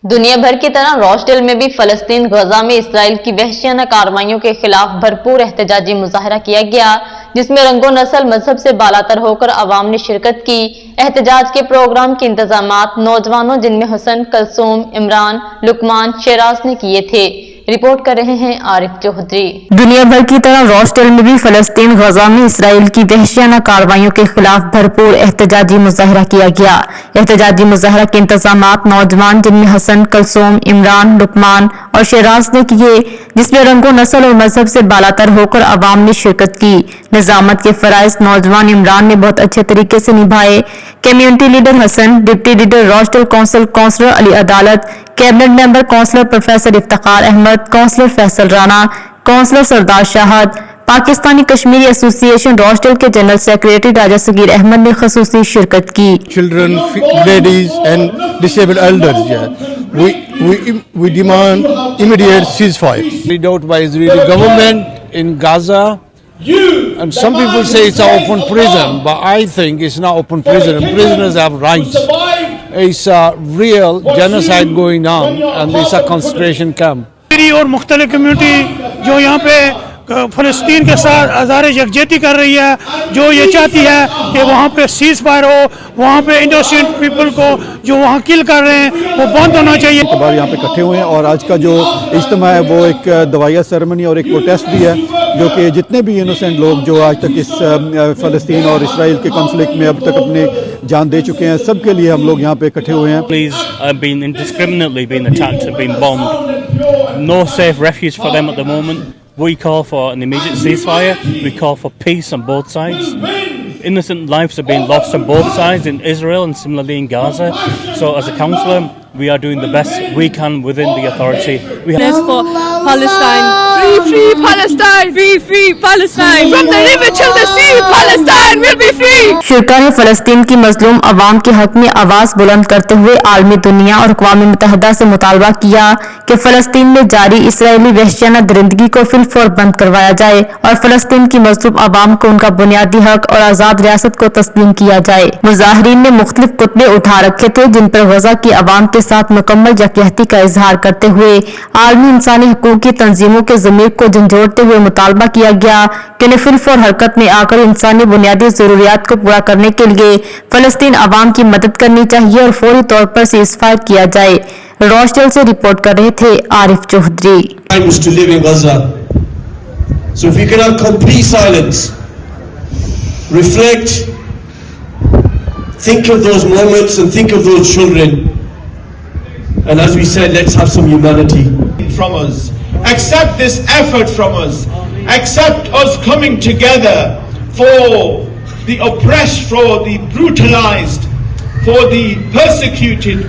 दुनिया भर की तरह राचडील में भी फलस्तीन गजा में इसराइल की वहशियाना कार्रवाइयों के खिलाफ भरपूर एहतजाजी मुजाहरा किया गया, जिसमें रंगो नस्ल मजहब से बालातर होकर अवाम ने शिरकत की। एहतजाज के प्रोग्राम के इंतजामात नौजवानों जिनमें हसन, कलसूम, इमरान, लुकमान, शेराज ने किए थे। रिपोर्ट कर रहे हैं आरिफ चौधरी। दुनिया भर की तरह राचडील में भी फलस्तीन गजा में इसराइल की वहशियाना कार्रवाइयों के खिलाफ भरपूर एहतजाजी मुजाहरा किया गया। एहतजाजी मुजाहरा के इंतजामात नौजवान जिनमें हसन, कलसूम, इमरान, लुकमान और शेराज ने किए, जिसमें रंगो नस्ल और मजहब से बालातर होकर अवाम ने शिरकत की। निजामत के फराइज नौजवान इमरान ने बहुत अच्छे तरीके से निभाए। Community leader Hasan, deputy leader Rochdale councillor Ali Adalat, cabinet member councillor professor Iftikhar Ahmed, councillor Faisal Rana, councillor Sardar Shahid, Pakistani Kashmiri association Rochdale के जनरल सेक्रेटरी राजा सगीर अहमद ने खसूसी शिरकत की। Children, ladies and disabled elders, we demand immediate ceasefire. Carried out by Israeli government in Gaza, and some people say it's an open prison, but I think it's not open prison. Prisoners have rights. It's a real genocide going on, and it's a concentration camp. और मुख्तलिफ community जो यहाँ पे फलस्तीन के साथ आज़ार यकजहती कर रही है, जो ये चाहती है कि वहाँ पे सीज फायर हो, वहाँ पे इनोसेंट पीपल को जो वहाँ किल कर रहे हैं वो बंद होना चाहिए। यहाँ पे इकट्ठे हुए हैं और आज का जो इज्तिमा है वो एक दवाइया सेरेमनी और एक प्रोटेस्ट भी है, जो कि जितने भी इनोसेंट लोग जो आज तक इस फ़लस्तीन और इसराइल के कॉन्फ्लिक्ट में अब तक अपने जान दे चुके हैं, सबके लिए हम लोग यहाँ पे इकट्ठे हुए हैं। We call for an immediate ceasefire. We call for peace on both sides. Innocent lives have been lost on both sides in Israel and similarly in Gaza. So as a councillor, we are doing the best we can within the authority. We have for Palestine. Free, free Palestine. Free, free Palestine. From the river till the sea, Palestine will be free. शिरका ने फलस्तीन की मजलूम अवाम के हक में आवाज बुलंद करते हुए आलमी दुनिया और अक़वाम मुत्तहिदा से मुतालबा किया कि फलस्तीन में जारी इसराइली वहशियाना दरिंदगी को फिलफौर बंद करवाया जाए और फलस्तीन की मजलूम अवाम को उनका बुनियादी हक और आजाद रियासत को तस्लीम किया जाए। मुजाहिरीन ने मुख्तलिफ कुतबे उठा रखे थे, जिन पर गजा की अवाम के साथ मुकम्मल यकजहती का इजहार करते हुए आलमी इंसानी हकूक की तंजीमों के ज़मीर को झंझोड़ते हुए मुतालबा किया गया कि उन्हें फिलफौर हरकत में आकर इंसानी बुनियादी जरूरियात को पूरा करने के लिए फलस्तीन अवाम की मदद करनी चाहिए और फौरी तौर पर सीज़फायर किया जाए। राचडील से रिपोर्ट कर रहे थे Arif Chaudhary. So if we can have complete silence, reflect, think of those moments and think of those children, and as we said, let's have some humanity from us. Accept this effort from us. Accept us coming together for the oppressed, for the brutalized, for the persecuted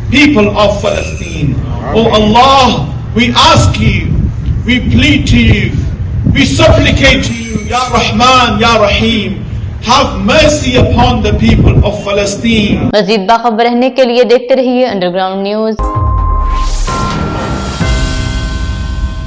people of Palestine. Oh Allah, we ask you, we plead to you, we supplicate to you, Ya Rahman, Ya Rahim, have mercy upon the people of Palestine. मज़ीद बाखबर रहने के लिए देखते रहिए underground news.